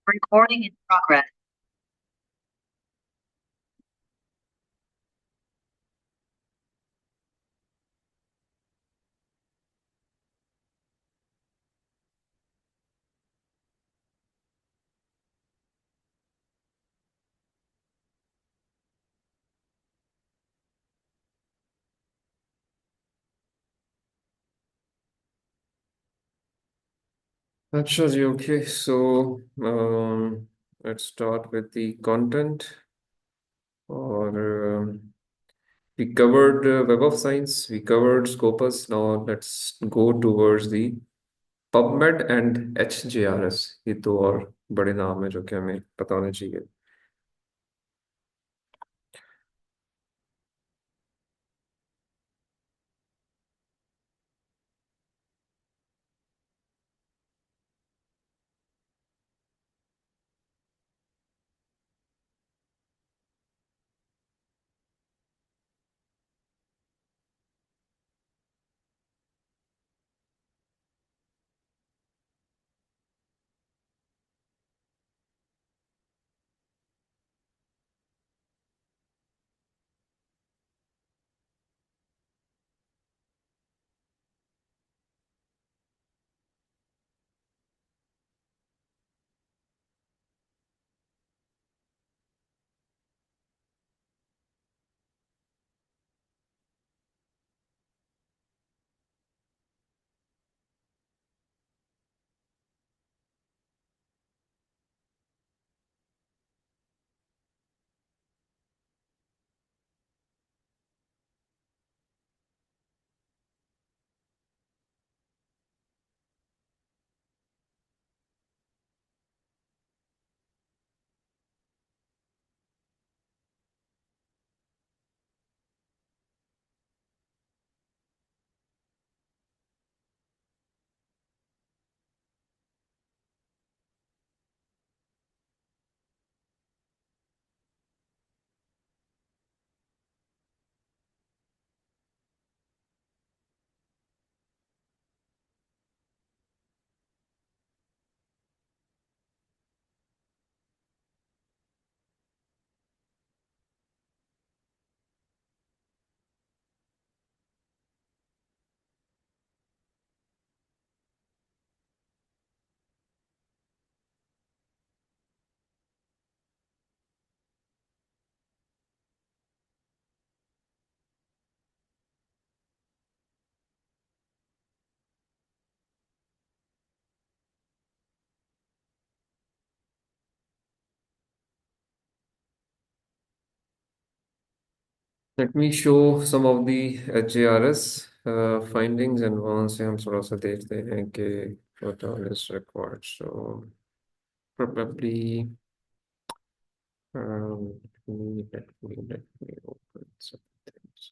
Recording in progress. अच्छा जी, okay. Let's start with the content. Or we covered Web of Science, we covered Scopus. Now let's go towards the PubMed and HJRS. ये दो और बड़े नाम है जो कि हमें पता होने चाहिए. Let me show some of the HJRS findings and वहाँ से हम थोड़ा सा देखते हैं कि what all is required. So probably let me open some things.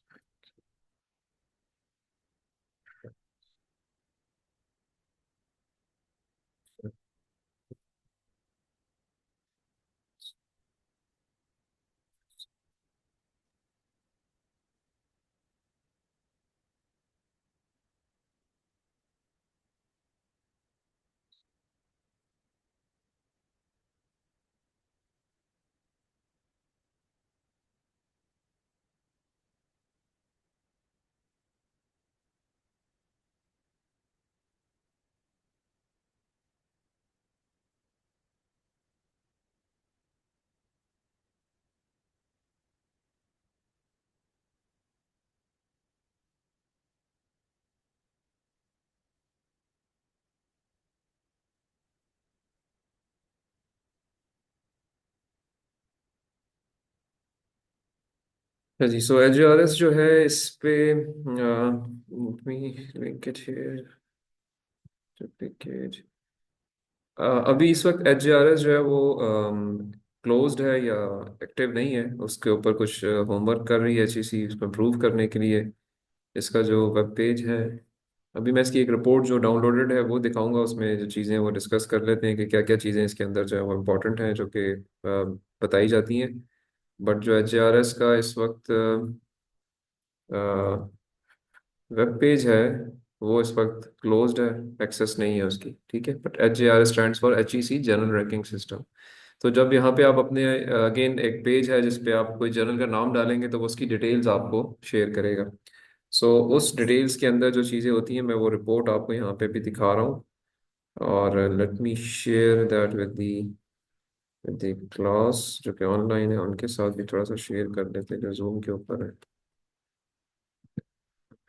हाँ जी, सो एचआरएस जो है इस पे लिंकेज है अभी इस वक्त एचआरएस जो है वो क्लोज्ड है या एक्टिव नहीं है. उसके ऊपर कुछ होमवर्क कर रही है अच्छी सी इसको इम्प्रूव करने के लिए. इसका जो वेब पेज है, अभी मैं इसकी एक रिपोर्ट जो डाउनलोडेड है वो दिखाऊंगा. उसमें जो चीज़ें हैं वो डिस्कस कर लेते हैं कि क्या क्या चीज़ें इसके अंदर जो है वो इम्पोर्टेंट हैं जो कि बताई जाती हैं. बट जो एचआरएस का इस वक्त वेब पेज है वो इस वक्त क्लोज्ड है, एक्सेस नहीं है उसकी, ठीक है। But HJR stands for HEC, journal ranking system. तो जब यहाँ पे आप अपने, अगेन एक पेज है जिस पे आप कोई जर्नल का नाम डालेंगे तो वो उसकी डिटेल्स आपको शेयर करेगा। सो उस डिटेल्स के अंदर जो चीज़ें होती हैं मैं वो रिपोर्ट आपको यहाँ पे भी दिखा रहा हूँ। और late me share that with the class जो कि ऑनलाइन है, उनके साथ भी थोड़ा सा शेयर कर लेते हैं जो जूम के ऊपर है।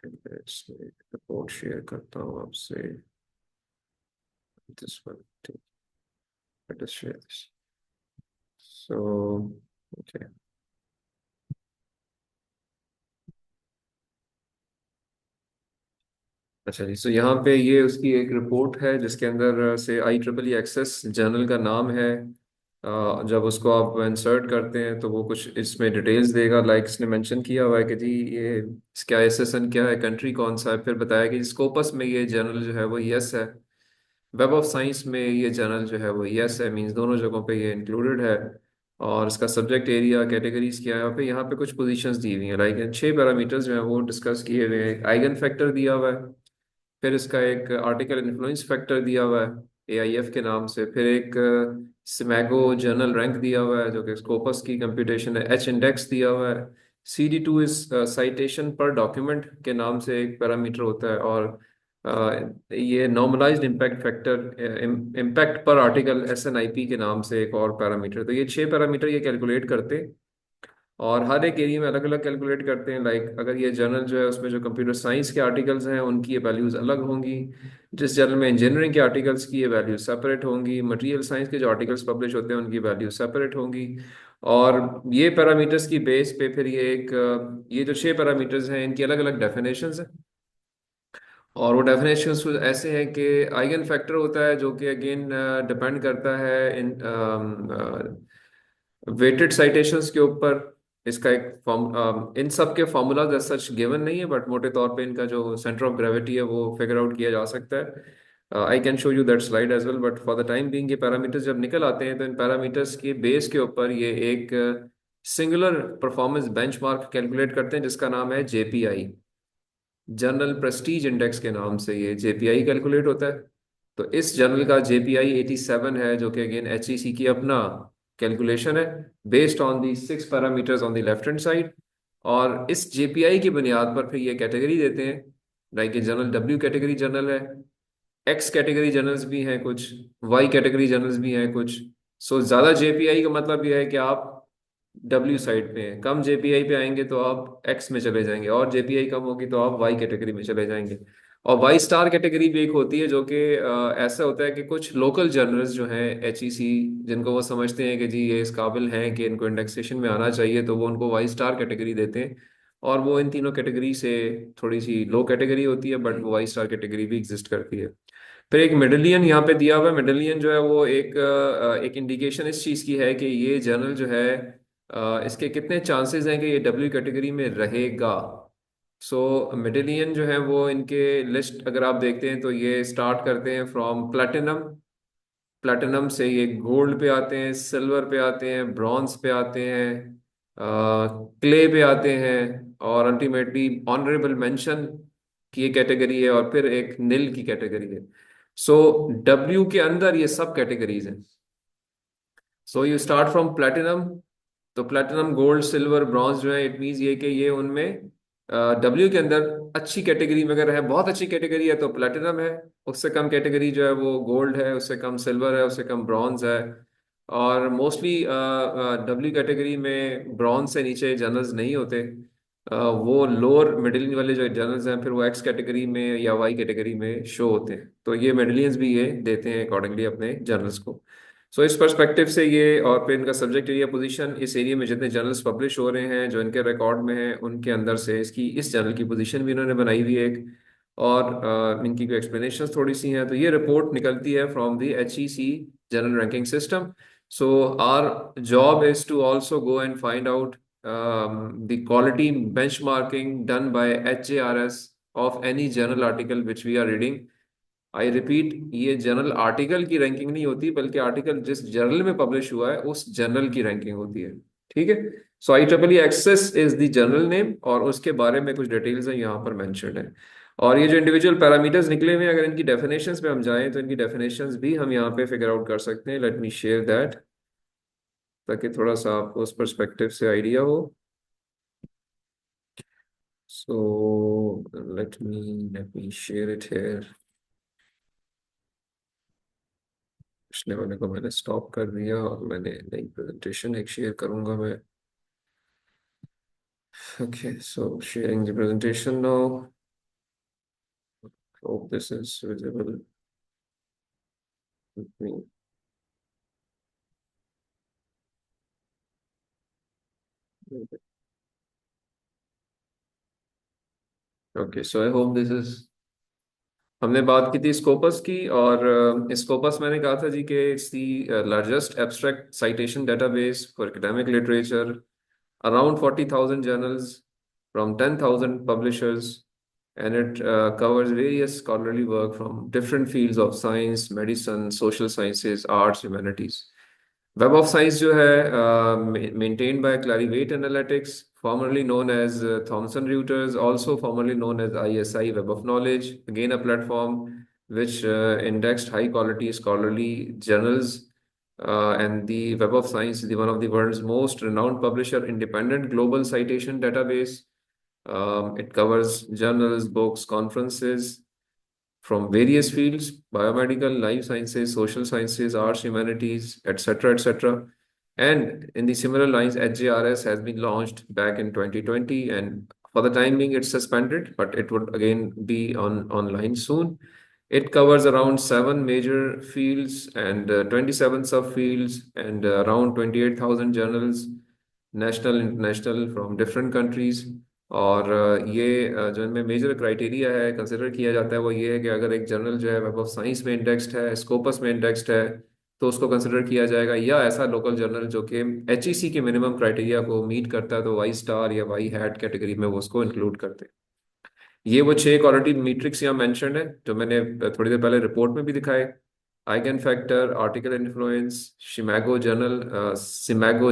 रिपोर्ट शेयर करता हूँ आपसे, this one, let us share this. So okay. अच्छा जी, सो यहाँ पे ये उसकी एक रिपोर्ट है जिसके अंदर से IEEE एक्सेस जर्नल का नाम है। जब उसको आप इंसर्ट करते हैं तो वो कुछ इसमें डिटेल्स देगा, लाइक इसने मेंशन किया हुआ है कि जी ये इसका SSN क्या है, कंट्री कौन सा है, फिर बताया कि स्कोपस में ये जर्नल जो है वो यस है, वेब ऑफ साइंस में ये जर्नल जो है वो यस है, मींस दोनों जगहों पे ये इंक्लूडेड है। और इसका सब्जेक्ट एरिया, कैटेगरीज क्या है, यहाँ पे कुछ पोजीशंस दी हुई हैं, लाइक 6 पैरामीटर्स जो है वो डिस्कस किए हुए हैं। आइगन फैक्टर दिया हुआ है, फिर इसका एक आर्टिकल इन्फ्लुएंस फैक्टर दिया हुआ है AIF के नाम से, फिर एक सिमैगो जर्नल रैंक दिया हुआ है जो कि स्कोपस की कंप्यूटेशन है, H इंडेक्स दिया हुआ है, CD2 इस साइटेशन पर डॉक्यूमेंट के नाम से एक पैरामीटर होता है, और ये नॉर्मलाइज्ड इम्पैक्ट फैक्टर, इम्पैक्ट पर आर्टिकल SNIP के नाम से एक और पैरामीटर। तो ये 6 पैरामीटर ये कैलकुलेट करते हैं, और हर एक एरिया में अलग अलग कैलकुलेट करते हैं। लाइक अगर ये जर्नल जो है उसमें जो कंप्यूटर साइंस के आर्टिकल्स हैं उनकी ये वैल्यूज अलग होंगी, जिस जर्नल में इंजीनियरिंग के आर्टिकल्स की ये वैल्यूज सेपरेट होंगी, मटेरियल साइंस के जो आर्टिकल्स पब्लिश होते हैं उनकी वैल्यूज सेपरेट होंगी। और ये पैरामीटर्स की बेस पे फिर ये जो 6 पैरामीटर्स हैं इनकी अलग अलग डेफिनेशंस हैं। और वो डेफिनेशंस ऐसे हैं कि आइगन फैक्टर होता है जो कि अगेन डिपेंड करता है इन वेटेड साइटेशंस के ऊपर। इसका एक फॉर्म, इन सब के फॉर्मूलाज एज सच गिवन नहीं है, बट मोटे तौर पे इनका जो सेंटर ऑफ ग्रेविटी है वो फिगर आउट किया जा सकता है। I can show you that slide as well, but for the time being ये पैरामीटर्स जब निकल आते हैं तो इन पैरामीटर्स के बेस के ऊपर ये एक सिंगुलर परफॉर्मेंस बेंचमार्क कैलकुलेट करते हैं जिसका नाम है JPI, जर्नल प्रेस्टीज इंडेक्स के नाम से ये JPI कैलकुलेट होता है। तो इस जर्नल का JPI 87 है जो कि अगेन HEC की अपना कैलकुलेशन है, based on the 6 parameters on the left hand side. और इस JPI की बुनियाद पर फिर ये कैटेगरी देते हैं, लाइक ये जर्नल W कैटेगरी जर्नल है, X कैटेगरी जर्नल्स भी हैं कुछ, Y कैटेगरी जर्नल्स भी हैं कुछ। सो ज़्यादा JPI का मतलब यह है कि आप W साइड पे हैं, कम JPI पे आएंगे तो आप X में चले जाएंगे, और JPI कम होगी तो आप Y कैटेगरी में चले जाएंगे। और Y स्टार कैटेगरी भी एक होती है जो कि ऐसा होता है कि कुछ लोकल जर्नल्स जो हैं HEC, जिनको वो समझते हैं कि जी ये इस काबिल हैं कि इनको इंडेक्सेशन में आना चाहिए, तो वो उनको Y स्टार कैटेगरी देते हैं। और वो इन तीनों कैटेगरी से थोड़ी सी लो कैटेगरी होती है, बट वो Y स्टार कैटेगरी भी एग्जिस्ट करती है। फिर एक मेडलियन यहाँ पे दिया हुआ है। मेडलियन जो है वो एक इंडिकेशन इस चीज़ की है कि ये जर्नल जो है इसके कितने चांसेस हैं कि ये W कैटेगरी में रहेगा। सो मेडलियन जो है वो इनके लिस्ट अगर आप देखते हैं तो ये स्टार्ट करते हैं फ्रॉम प्लेटिनम, प्लेटिनम से ये गोल्ड पे आते हैं, सिल्वर पे आते हैं, ब्रॉन्ज पे आते हैं, क्ले पे आते हैं, और अल्टीमेटली ऑनरेबल मेंशन की ये कैटेगरी है, और फिर एक नील की कैटेगरी है। सो W के अंदर ये सब कैटेगरीज हैं। So you start from platinum, तो प्लेटिनम, गोल्ड, सिल्वर, ब्रॉन्ज जो है, इट मीन्स ये कि ये उनमें W के अंदर अच्छी कैटेगरी में अगर है, बहुत अच्छी कैटेगरी है तो प्लेटिनम है, उससे कम कैटेगरी जो है वो गोल्ड है, उससे कम सिल्वर है, उससे कम ब्रॉन्ज है। और मोस्टली W कैटेगरी में ब्रॉन्ज से नीचे जर्नल्स नहीं होते। वो लोअर मिडिल वाले जो जर्नल्स हैं फिर वो X कैटेगरी में या Y कैटेगरी में शो होते हैं, तो ये मेडलियंस भी ये देते हैं अकॉर्डिंगली अपने जर्नल्स को। सो इस पर्सपेक्टिव से ये, और फिर इनका सब्जेक्ट एरिया पोजीशन, इस एरिया में जितने जर्नल्स पब्लिश हो रहे हैं जो इनके रिकॉर्ड में हैं उनके अंदर से इसकी इस जर्नल की पोजीशन भी इन्होंने बनाई हुई है एक। और इनकी कोई एक्सप्लेनेशन थोड़ी सी हैं, तो ये रिपोर्ट निकलती है from the HEC journal ranking system. So our job is to also go and find out the quality benchmarking done by HJRS of any journal article which we are reading. I repeat, ये journal article की ranking नहीं होती, बल्कि article जिस journal में publish हुआ है उस जर्नल की रैंकिंग होती है, ठीक है। So IEEE access is the journal name, और उसके बारे में कुछ डिटेल्स हैं यहाँ पर मेंशन्ड है। और ये जो इंडिविजुअल पैरामीटर्स निकले हुए हैं, अगर इनकी डेफिनेशंस पे हम जाएं तो इनकी डेफिनेशंस भी हम यहाँ पे फिगर आउट कर सकते हैं। लेट मी शेयर दैट, ताकि थोड़ा सा आपको उस पर्सपेक्टिव से आइडिया हो। So let me share it here. पिछले वाले को मैंने स्टॉप कर दिया और मैंने नई प्रेजेंटेशन एक शेयर करूंगा मैं। Okay, so sharing the presentation now. Hope this is visible with me. Okay, so I hope this is. हमने बात की थी स्कोपस की, और स्कोपस मैंने कहा था जी कि it's the largest abstract citation database for academic literature, around 40,000 journals from 10,000 publishers, and it covers various scholarly work from different fields of science, medicine, social sciences, arts, humanities. Web of Science जो है maintained by Clarivate Analytics, formerly known as Thomson Reuters, also formerly known as ISI Web of Knowledge, again a platform which indexed high quality scholarly journals. And the Web of Science is one of the world's most renowned publisher independent global citation database. It covers journals, books, conferences from various fields: biomedical, life sciences, social sciences, arts, humanities, etc., etc. And in the similar lines, HJRS has been launched back in 2020, and for the time being, it's suspended, but it would again be online soon. It covers around seven major fields and 27 subfields, and around 28,000 journals, national, international, from different countries. और ये जो इनमें major criteria है consider किया जाता है वो ये है कि अगर एक जर्नल जो है वेब ऑफ साइंस में इंडेक्स्ड है, स्कोपस में इंडेक्स्ड है, तो उसको कंसिडर किया जाएगा। या ऐसा लोकल जर्नल जो कि HEC के मिनिमम क्राइटेरिया को मीट करता है, तो वाई स्टार या वाई हैट कैटेगरी में वो उसको इंक्लूड करते हैं। ये वो 6 क्वालिटी मीट्रिक्स यहाँ मेंशन्ड है जो मैंने थोड़ी देर पहले रिपोर्ट में भी दिखाए: eigen factor, article influence, SCImago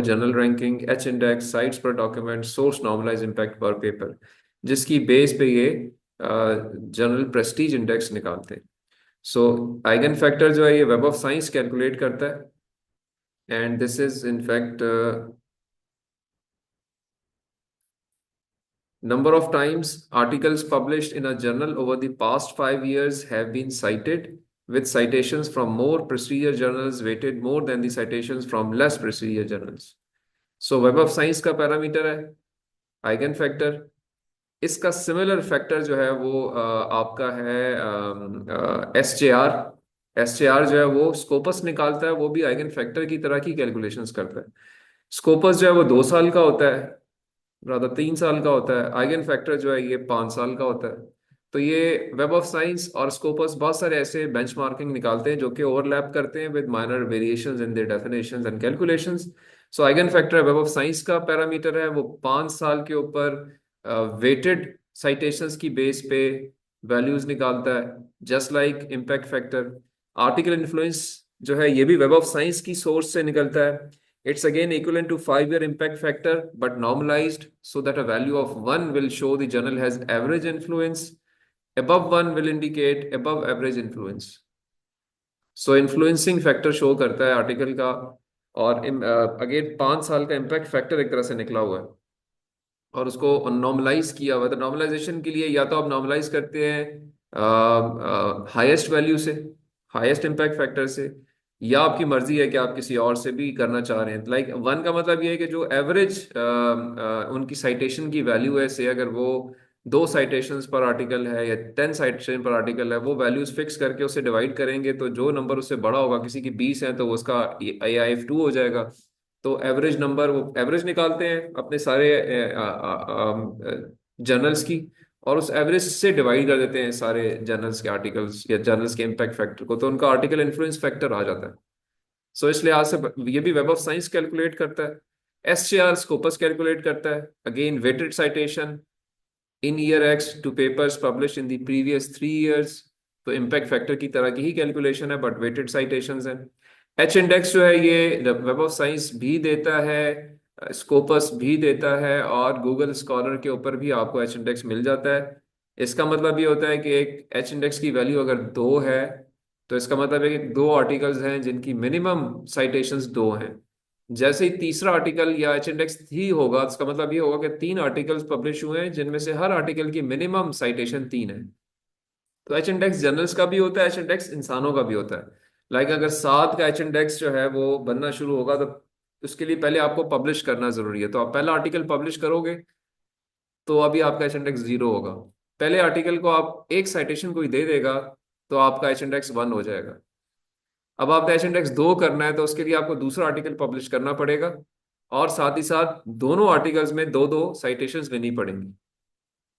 journal ranking, h index, cites per document, source normalize impact per paper, जिसकी बेस पे ये जर्नल प्रेस्टीज इंडेक्स निकालते हैं। सो आइगन फैक्टर जो है ये वेब ऑफ साइंस कैलकुलेट करता है, and this is in fact number of times articles published in a journal over the past 5 years have been cited, with citations from more prestigious journals weighted more than the citations from less prestigious journals. So Web of Science का parameter है eigen factor. इसका similar factor जो है वो आपका है S J are जो है वो स्कोपस निकालता है, वो भी आइगन फैक्टर की तरह की कैलकुलेशंस करता है। स्कोपस जो है वो 2 साल का होता है, राधा 3 साल का होता है। आइगन फैक्टर जो है ये 5 साल का होता है। तो ये वेब ऑफ साइंस और स्कोपस बहुत सारे ऐसे बेंचमार्किंग निकालते हैं जो कि ओवरलैप करते हैं with minor variations in their definitions and calculations. So eigen factor web of science का पैरामीटर है, वो 5 साल के ऊपर वेटेड साइटेशंस की बेस पे वैल्यूज निकालता है, just like impact factor. Article influence जो है ये भी वेब ऑफ साइंस की सोर्स से निकलता है। It's again equivalent to 5-year impact factor, but normalized so that a value of 1 will show the journal has average influence. Above 1 will indicate above average influence. So influencing factor show करता है article का। और again 5 साल का impact factor एक तरह से निकला हुआ है और उसको नॉर्मलाइज किया हुआ है। तो नॉर्मलाइजेशन के लिए या तो आप नॉर्मलाइज करते हैं हाईएस्ट वैल्यू से, हाईएस्ट इम्पैक्ट फैक्टर से, या आपकी मर्जी है कि आप किसी और से भी करना चाह रहे हैं। लाइक 1 का मतलब ये है कि जो एवरेज उनकी साइटेशन की वैल्यू है, से अगर वो 2 साइटेशंस पर आर्टिकल है या 10 साइटेशन पर आर्टिकल है, वो वैल्यूज फिक्स करके उसे डिवाइड करेंगे, तो जो नंबर उससे बड़ा होगा, किसी की 20 है तो वो उसका AIF2 हो जाएगा। तो एवरेज नंबर, वो एवरेज निकालते हैं अपने सारे जर्नल्स की, और उस एवरेज से डिवाइड कर देते हैं सारे जर्नल्स के आर्टिकल्स या जर्नल्स के इम्पैक्ट फैक्टर को, तो उनका आर्टिकल इन्फ्लुएंस फैक्टर आ जाता है। सो इस लिहाज से ये भी वेब ऑफ साइंस कैलकुलेट करता है। SJR स्कोपस कैलकुलेट करता है, again weighted citation in year x to papers publish in the previous 3 years। तो इम्पैक्ट फैक्टर की तरह की ही कैलकुलेशन है, बट वेटेड साइटेशंस हैं। एच इंडेक्स जो है ये वेब ऑफ साइंस भी देता है, स्कोपस भी देता है, और गूगल स्कॉलर के ऊपर भी आपको एच इंडेक्स मिल जाता है। इसका मतलब ये होता है कि एक एच इंडेक्स की वैल्यू अगर 2 है, तो इसका मतलब है कि दो आर्टिकल्स हैं जिनकी मिनिमम साइटेशंस 2 हैं। जैसे ही तीसरा आर्टिकल या एच इंडेक्स 3 होगा, तो इसका मतलब ये होगा कि 3 आर्टिकल्स पब्लिश हुए हैं जिनमें से हर आर्टिकल की मिनिमम साइटेशन 3 है। तो एच इंडेक्स जर्नल्स का भी होता है, एच इंडेक्स इंसानों का भी होता है। लाइक अगर 7 का एच इंडेक्स जो है वो बनना शुरू होगा, तो उसके लिए पहले आपको पब्लिश करना जरूरी है। तो आप पहला आर्टिकल पब्लिश करोगे तो अभी आपका एच इंडेक्स 0 होगा। पहले आर्टिकल को आप एक साइटेशन कोई दे देगा, तो आपका एच इंडेक्स 1 हो जाएगा। अब आपका एच इंडेक्स 2 करना है, तो उसके लिए आपको दूसरा आर्टिकल पब्लिश करना पड़ेगा, और साथ ही साथ दोनों आर्टिकल्स में दो दो साइटेशंस लेनी पड़ेंगी।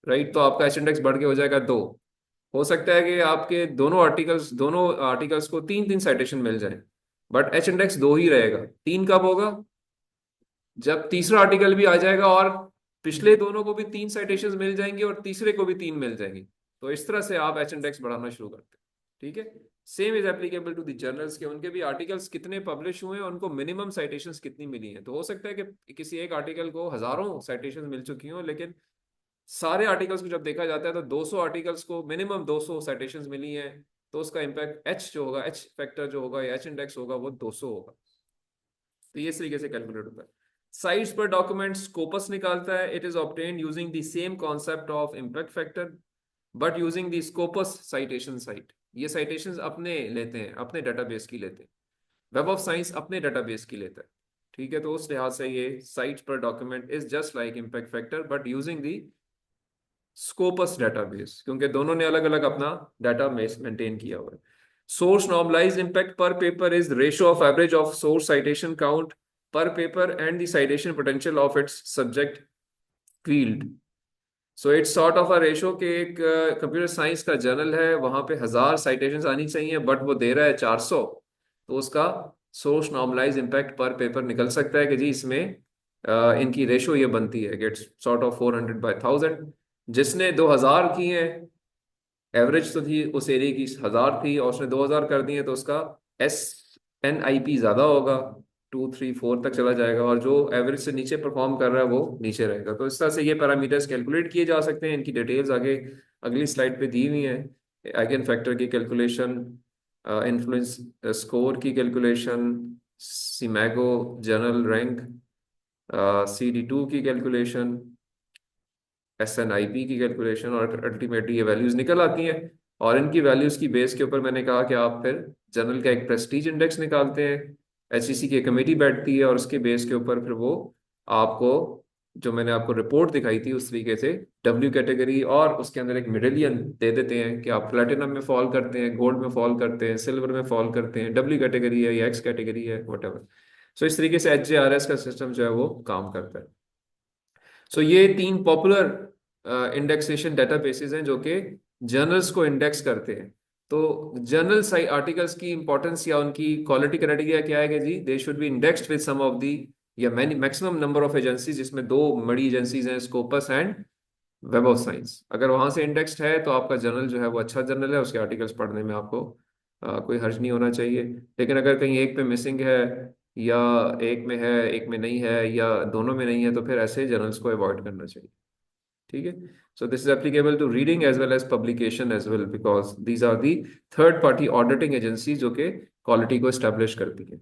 राइट, तो आपका एच इंडेक्स बढ़ के हो जाएगा 2। हो सकता है कि आपके दोनों आर्टिकल्स को 3 3 साइटेशन मिल जाए, बट एच इंडेक्स 2 ही रहेगा। 3 कब होगा? जब तीसरा आर्टिकल भी आ जाएगा और पिछले दोनों को भी 3 साइटेशंस मिल जाएंगी और तीसरे को भी 3 मिल जाएंगी। तो इस तरह से आप एच इंडेक्स बढ़ाना शुरू करते हैं। ठीक है। Same is applicable to the journals के, उनके भी आर्टिकल्स कितने पब्लिश हुए हैं, उनको मिनिमम साइटेशंस कितनी मिली हैं। तो हो सकता है कि किसी एक आर्टिकल को हजारों साइटेशंस मिल चुकी हों, लेकिन सारे आर्टिकल्स को जब देखा जाता है तो 200 आर्टिकल्स को मिनिमम 200 साइटेशंस मिली हैं। तो उसका इम्पैक्ट एच जो होगा, एच फैक्टर जो होगा या एच इंडेक्स होगा, वो 200 होगा। तो ये इस तरीके से कैलकुलेट होता है। साइट्स पर डॉक्यूमेंट स्कोपस निकालता है। It is obtained using the same concept of impact factor, but using the Scopus citation site. ये साइटेशंस अपने लेते हैं, अपने डेटाबेस की लेते हैं। वेब ऑफ साइंस अपने डेटाबेस की लेता है। ठीक है, तो उस लिहाज से ये साइट पर document is just like impact factor, but using the Scopus database, क्योंकि दोनों ने अलग अलग अपना डेटाबेस मेंटेन किया हुआ है। Source normalized impact per paper is ratio of average of source citation count per paper and the citation potential of its subject field. So it's sort of a ratio के एक computer science का journal है, वहां पे 1000 citations आनी चाहिए, but वो दे रहा है 400। तो उसका source normalize impact per paper निकल सकता है कि जी इसमें इनकी रेशो ये बनती है कि इट्स सॉर्ट ऑफ 400/1000। जिसने 2000 की है, एवरेज तो थी उस एरिया की 1000 थी, और उसने 2000 कर दी है, तो उसका SNIP ज्यादा होगा, 2 3 4 तक चला जाएगा, और जो एवरेज से नीचे परफॉर्म कर रहा है वो नीचे रहेगा। तो इस तरह से ये पैरामीटर्स कैलकुलेट किए जा सकते हैं। इनकी डिटेल्स आगे अगली स्लाइड पे दी हुई है। आइगन फैक्टर की कैलकुलेशन, इन्फ्लुएंस स्कोर की कैलकुलेशन, सीमैगो जर्नल रैंक, CD2 की कैलकुलेशन, SNIP की कैलकुलेशन, और अल्टीमेटली ये वैल्यूज निकल आती हैं। और इनकी वैल्यूज की बेस के ऊपर मैंने कहा कि आप फिर जर्नल का एक प्रेस्टीज इंडेक्स निकालते हैं। HEC की कमेटी बैठती है और उसके बेस के ऊपर फिर वो आपको, जो मैंने आपको रिपोर्ट दिखाई थी उस तरीके से, W कैटेगरी और उसके अंदर एक मेडेलियन दे देते हैं कि आप प्लेटिनम में फॉल करते हैं, गोल्ड में फॉल करते हैं, सिल्वर में फॉल करते हैं, W कैटेगरी है या X कैटेगरी है, वट। सो इस तरीके से HJRS का सिस्टम जो है वो काम करता है। सो ये 3 पॉपुलर इंडेक्सेशन डेटाबेसेस हैं जो कि जर्नल्स को इंडेक्स करते हैं। तो जर्नल साइट आर्टिकल्स की इंपॉर्टेंस या उनकी क्वालिटी क्राइटेरिया क्या है कि जी they should be indexed with some of the या many maximum number of agencies, जिसमें दो बड़ी एजेंसीज हैं, Scopus and web of science. अगर वहां से इंडेक्स्ड है तो आपका जर्नल जो है वो अच्छा जर्नल है, उसके आर्टिकल्स पढ़ने में आपको कोई हर्ज नहीं होना चाहिए। लेकिन अगर कहीं एक पे मिसिंग है, या एक में है एक में नहीं है, या दोनों में नहीं है, तो फिर ऐसे जर्नल्स को अवॉइड करना चाहिए। ठीक है। So this is applicable to reading as well as publication as well, because these are the third party auditing agency जो कि क्वालिटी को एस्टेब्लिश करती है।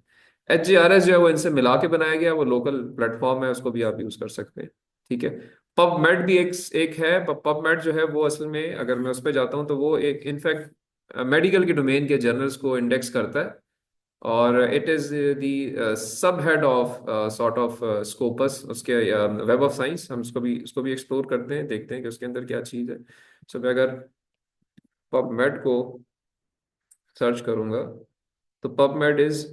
HGRS जो है वो इनसे मिला के बनाया गया, वो लोकल प्लेटफॉर्म है, उसको भी आप यूज कर सकते हैं। ठीक है। पबमेड भी एक एक है। पबमेड जो है वो असल में, अगर मैं उस पर जाता हूँ, तो वो एक इनफैक्ट मेडिकल के डोमेन के जर्नल्स को इंडेक्स करता है। और it is the sub head of sort of Scopus, उसके वेब ऑफ साइंस। हम उसको भी एक्सप्लोर करते हैं, देखते हैं कि उसके अंदर क्या चीज़ है। सो मैं अगर पबमेड को सर्च करूंगा, तो पबमेड इज,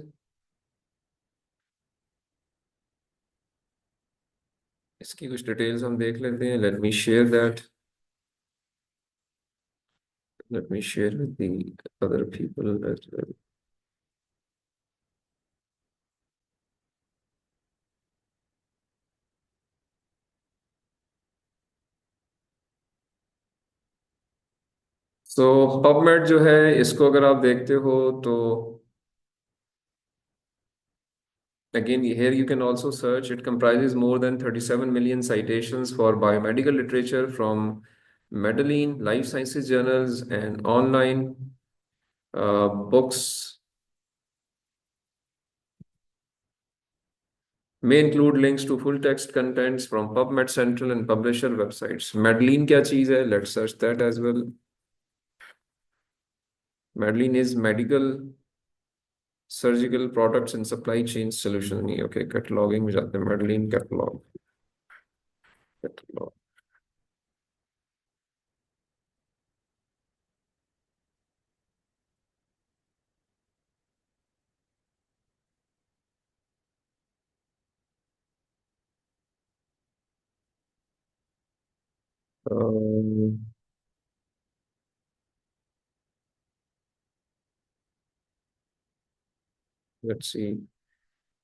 इसकी कुछ डिटेल्स हम देख लेते हैं। Let me share that, let me share with the other people as well. So PubMed जो है, इसको अगर आप देखते हो तो again, here you can also search. It comprises more than 37 million citations for biomedical literature from Medellin, life sciences journals, and online books may include links to full text contents from PubMed Central and publisher websites. Medellin क्या चीज़ है? Let's search that as well. Medellin is medical surgical products and supply chain solution नहीं okay cataloguing में जाते हैं Medline catalogue catalogue let's see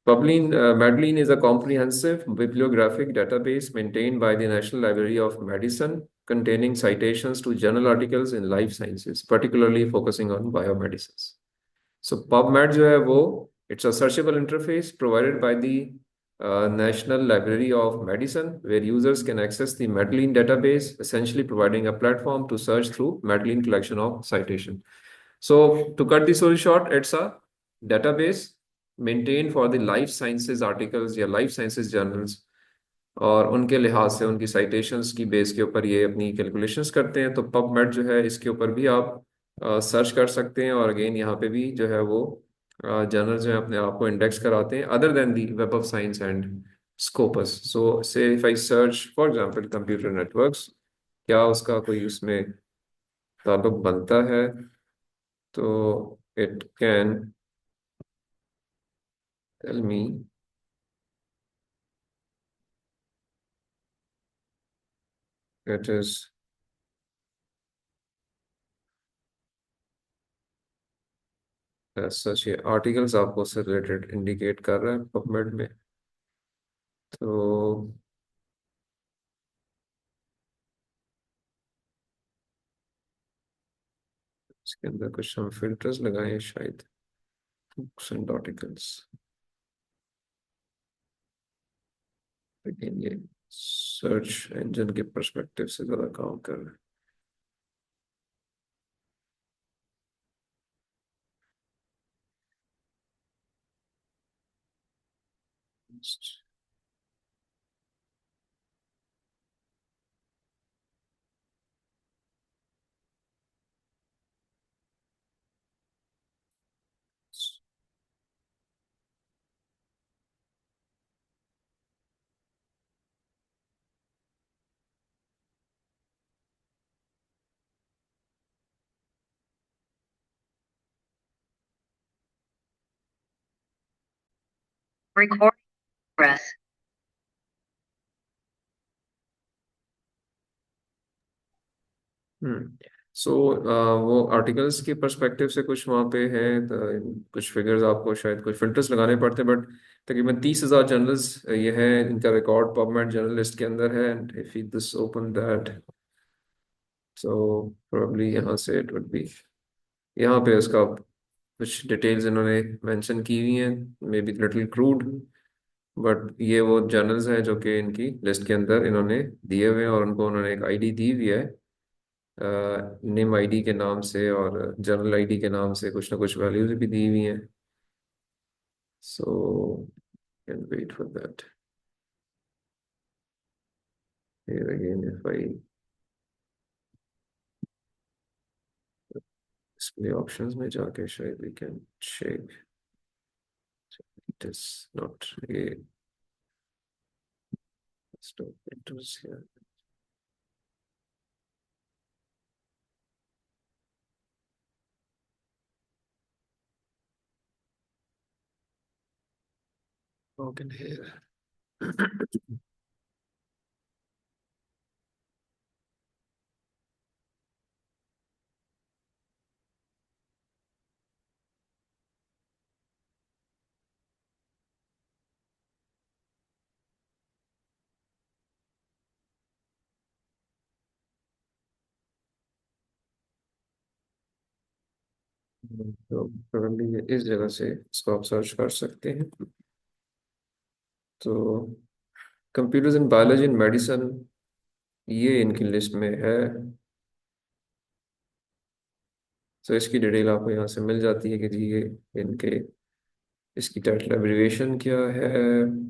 Medline is a comprehensive bibliographic database maintained by the National Library of Medicine containing citations to journal articles in life sciences, particularly focusing on biomedicines. So PubMed जो है वो it's a searchable interface provided by the National Library of Medicine where users can access the Medline database, essentially providing a platform to search through Medline collection of citation. So to cut the story short, it's a database maintained for the life sciences articles या life sciences journals और उनके लिहाज से उनकी citations की base के ऊपर ये अपनी कैलकुलेशंस करते हैं तो पबमेड जो है इसके ऊपर भी आप सर्च कर सकते हैं और अगेन यहाँ पे भी जो है वो जर्नल जो है अपने आप को इंडेक्स कराते हैं other than the web of science and Scopus so से if I search for example computer networks क्या उसका कोई उसमें ताल्लुक बनता है तो it can tell me it is such ये आर्टिकल्स आपको उससे रिलेटेड इंडिकेट कर रहा है पबमेड में तो इसके अंदर कुछ हम फिल्टर्स लगाए हैं शायद बुक्स एंड आर्टिकल्स लेकिन ये सर्च इंजन के पर्सपेक्टिव से ज़्यादा काम कर रहा है Record press. हम्म सो वो आर्टिकल्स के पर्सपेक्टिव से कुछ वहाँ पे है तो कुछ फिगर्स आपको शायद कुछ फिल्टर्स लगाने पड़ते हैं बट तकरीबन 30,000 जर्नल्स ये है इनका रिकॉर्ड पबमेड जर्नल लिस्ट के अंदर है and if you this open that so probably यहाँ से इट वुड बी यहाँ पे उसका कुछ डिटेल्स इन्होंने मेंशन की हुई हैं may be little crude but ये वो जर्नल्स हैं जो कि इनकी लिस्ट के अंदर इन्होंने दिए हुए हैं और उनको उन्होंने एक आईडी दी हुई है नेम आईडी के नाम से और जर्नल आईडी के नाम से कुछ ना कुछ वैल्यूज भी दी हुई हैं so can wait for that here again if I display options में जाके शायद we can check it is not a stop filters here login here तो currently ये इस जगह से इसको आप सर्च कर सकते हैं तो computers in biology and medicine ये इनकी लिस्ट में है। तो इसकी डिटेल आपको यहाँ से मिल जाती है कि जी ये इनके, इसकी टाइटल एब्रिविएशन क्या है,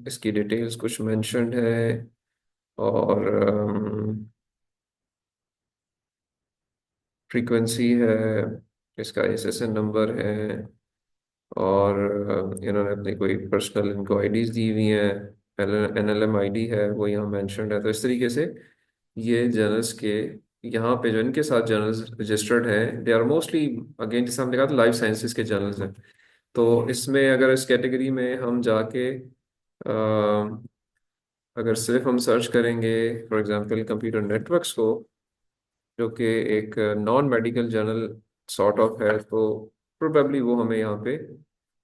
इसकी डिटेल्स कुछ मेंशन्ड है, और फ्रीक्वेंसी है, इसका एसएसएन नंबर है, और इन्होंने अपनी कोई पर्सनल इनको आईडीज दी हुई हैं, एनएलएम आईडी है वो यहाँ मेंशन्ड है। तो इस तरीके से ये जर्नल्स के यहाँ पे जो इनके साथ जर्नल्स रजिस्टर्ड हैं दे आर मोस्टली, अगेन जैसे हमने कहा था, लाइफ साइंसेज के जर्नल्स हैं। तो इसमें अगर इस कैटेगरी में हम जाके अगर सिर्फ हम सर्च करेंगे फॉर एग्जांपल कंप्यूटर नेटवर्क्स को, जो कि एक non medical journal sort of है, तो प्रोबेबली वो हमें यहाँ पे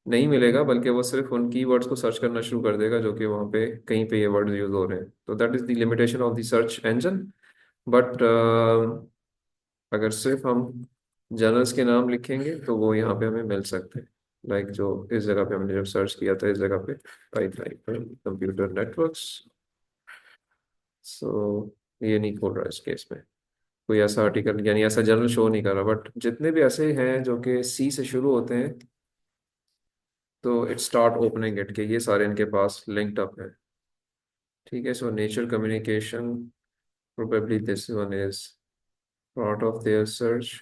नहीं मिलेगा, बल्कि वो सिर्फ उन कीवर्ड्स को सर्च करना शुरू कर देगा जो कि वहाँ पे कहीं पे ये वर्ड्स यूज हो रहे हैं। तो that is the limitation of the search engine. But अगर सिर्फ हम जर्नल्स के नाम लिखेंगे तो वो यहाँ पे हमें मिल सकते हैं। लाइक जो इस जगह पे हमने जब सर्च किया था, इस जगह पे पाइपलाइन कंप्यूटर नेटवर्क्स। सो ये नहीं खोल रहा है इस केस में कोई ऐसा आर्टिकल, यानी ऐसा जर्नल शो नहीं कर रहा। बट जितने भी ऐसे हैं जो कि सी से शुरू होते हैं, तो इट स्टार्ट ओपनिंग इट, के ये सारे इनके पास लिंक्ड अप है। ठीक है, so nature communication, probably this one is part of their search.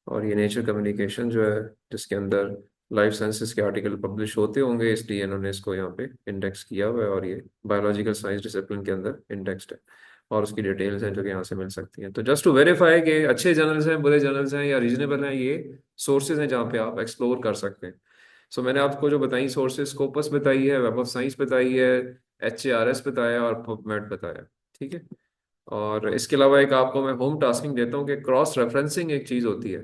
और ये नेचर कम्युनिकेशन जो है, जिसके अंदर लाइफ साइंसेस के आर्टिकल पब्लिश होते होंगे, इसलिए इन्होंने इसको यहाँ पे इंडेक्स किया हुआ है, और ये बायोलॉजिकल साइंस डिसिप्लिन के अंदर इंडेक्स्ड है। और उसकी डिटेल्स हैं जो कि यहाँ से मिल सकती हैं। तो जस्ट टू वेरीफाई कि अच्छे जर्नल्स हैं, बुरे जर्नल्स हैं या रीजनेबल हैं, ये सोर्सेज हैं जहाँ पे आप एक्सप्लोर कर सकते हैं। सो मैंने आपको जो बताई सोर्सेज, स्कोपस बताई है, वेब ऑफ साइंस बताई है, HARS बताया, और पबमेड बताया। ठीक है। और इसके अलावा एक आपको मैं होम टास्किंग देता हूँ कि क्रॉस रेफरेंसिंग एक चीज़ होती है।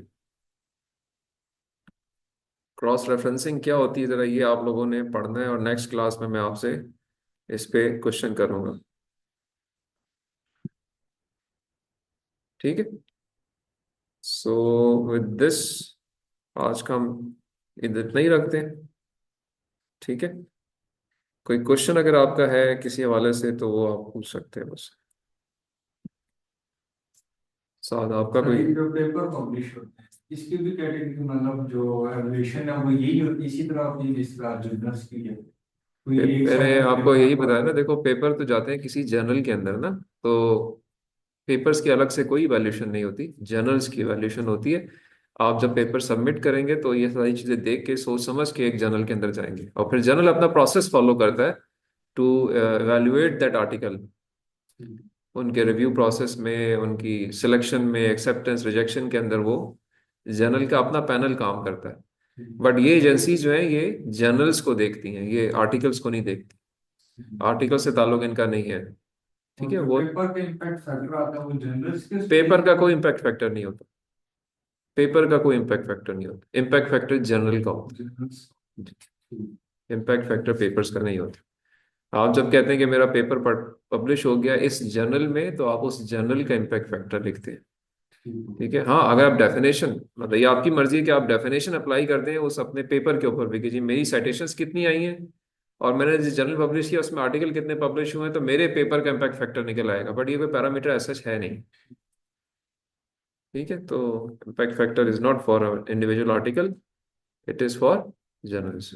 क्रॉस रेफरेंसिंग क्या होती है, ज़रा ये आप लोगों ने पढ़ना है, और नेक्स्ट क्लास में मैं आपसे इस पे क्वेश्चन करूँगा। ठीक है। सो विद दिस, आज का हम इतना ही रखते हैं। ठीक है। कोई क्वेश्चन अगर आपका है किसी हवाले से तो वो आप पूछ सकते हैं बस। साथ आपका सर कोई। ये जो पेपर पब्लिश होते हैं इसकी भी कैटेगरी मतलब जो एवोल्यूशन है वो यही होती है इसी तरह होती है जिस तरह जर्नल्स की है कोई एक मैंने साथ आपको पेपर यही बताया ना, पर। देखो पेपर तो जाते हैं किसी जर्नल के अंदर ना, तो पेपर्स की अलग से कोई वैल्यूशन नहीं होती, जर्नल्स की वैल्यूशन होती है। आप जब पेपर सबमिट करेंगे तो ये सारी चीजें देख के सोच समझ के एक जर्नल के अंदर जाएंगे, और फिर जर्नल अपना प्रोसेस फॉलो करता है टू एवेल्युएट दैट आर्टिकल। उनके रिव्यू प्रोसेस में, उनकी सिलेक्शन में, एक्सेप्टेंस रिजेक्शन के अंदर वो जर्नल का अपना पैनल काम करता है। बट ये एजेंसी जो है ये जर्नल्स को देखती हैं, ये आर्टिकल्स को नहीं देखती। आर्टिकल से ताल्लुक इनका नहीं है। ठीक और है। जो वो पेपर का इम्पैक्ट फैक्टर आता है वो जर्नल्स के उस पे पेपर का ही कोई इम्पैक्ट फैक्टर नहीं होता। पेपर का कोई इम्पैक्ट फैक्टर नहीं होता, इम्पैक्ट फैक्टर जर्नल का होता जर्नल्स। है। इम्पैक्ट फैक्टर पेपर्स का नहीं होता। आप जब कहते हैं कि मेरा पेपर पब्लिश हो गया इस जर्नल में, तो आप उस जर्नल का इम्पैक्ट फैक्टर लिखते हैं। ठीक है। हाँ, अगर आप डेफिनेशन, मतलब ये आपकी मर्जी है कि आप डेफिनेशन अप्लाई करते हैं उस अपने पेपर के ऊपर भी, कि जी मेरी साइटेशंस कितनी आई हैं, और मैंने जिस जर्नल पब्लिश किया उसमें आर्टिकल कितने पब्लिश हुए हैं, तो मेरे पेपर का इम्पैक्ट फैक्टर निकल आएगा। बट ये कोई पैरामीटर ऐसा है नहीं। ठीक है। तो impact factor is not for individual article, it is for journals.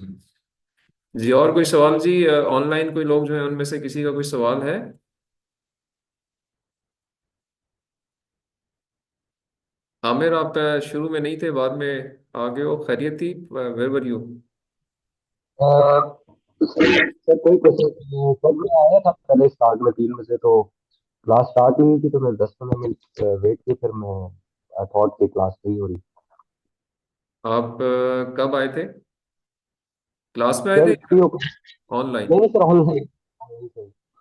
जी और कोई सवाल जी, ऑनलाइन कोई लोग जो हैं उनमें से किसी का कोई सवाल है? आमिर, आप शुरू में नहीं थे, बाद में आ गए हो, खैरियत थी? Where were you? सर कोई क्वेश्चन सर मैं आया था पहले स्टार्ट में 3 बजे तो क्लास स्टार्ट नहीं हुई थी तो मैं 10-15 मिनट वेट किए फिर मैं आई थॉट कि क्लास नहीं हो रही। आप कब आए थे? क्लास में आए थे सर या 3 o'clock। ऑनलाइन? नहीं नहीं सर ऑनलाइन।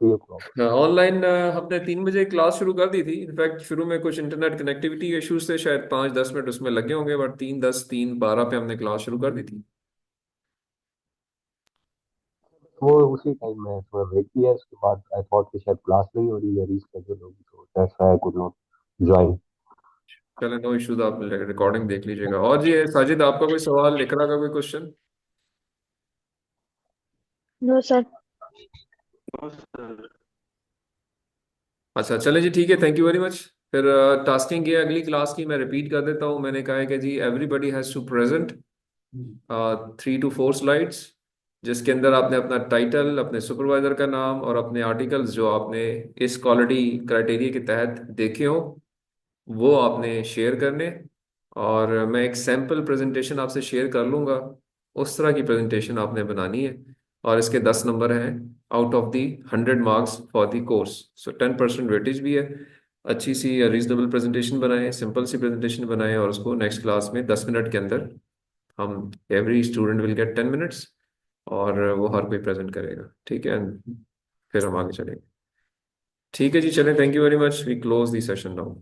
3 o'clock। ऑनलाइन हमने 3 बजे क्लास शुरू कर दी थी। इनफैक्ट शुरू में कुछ इंटरनेट कनेक्टिविटी इश्यूज थे, शायद 5-10 मिनट उसमें लगे होंगे, बट 3:10 3:12 पे हमने क्लास शुरू कर दी थी। वो उसी टाइम में थोड़ा वेट किया उसके बाद आई थॉट कि शायद क्लास नहीं हो रही है रीस्केड्यूल होगी तो that's why I could not join. चले, नो इश्यूज, आप रिकॉर्डिंग देख लीजिएगा। और जी साजिद, आपका कोई सवाल, इकरा का कोई क्वेश्चन? No sir. अच्छा चले जी, ठीक है, थैंक यू वेरी मच। फिर टास्किंग की अगली क्लास की मैं रिपीट कर देता हूँ। मैंने कहा है कि जी एवरीबडी हैज़ टू प्रेजेंट जी 3 to 4 स्लाइड्स, जिसके अंदर आपने अपना टाइटल, अपने सुपरवाइजर का नाम और अपने आर्टिकल्स जो आपने इस क्वालिटी क्राइटेरिया के तहत देखे हो वो आपने शेयर करने। और मैं एक सैम्पल प्रेजेंटेशन आपसे शेयर कर लूँगा, उस तरह की प्रेजेंटेशन आपने बनानी है। और इसके 10 नंबर हैं out of the 100 marks for the course. So 10% weightage भी है। अच्छी सी रीजनेबल प्रेजेंटेशन बनाएं, सिंपल सी प्रेजेंटेशन बनाएं, और उसको नेक्स्ट क्लास में 10 मिनट के अंदर हम, every student will get 10 minutes, और वो हर कोई प्रेजेंट करेगा, ठीक है। फिर हम आगे चलेंगे। ठीक है जी, चलें, thank you very much, we close the session now.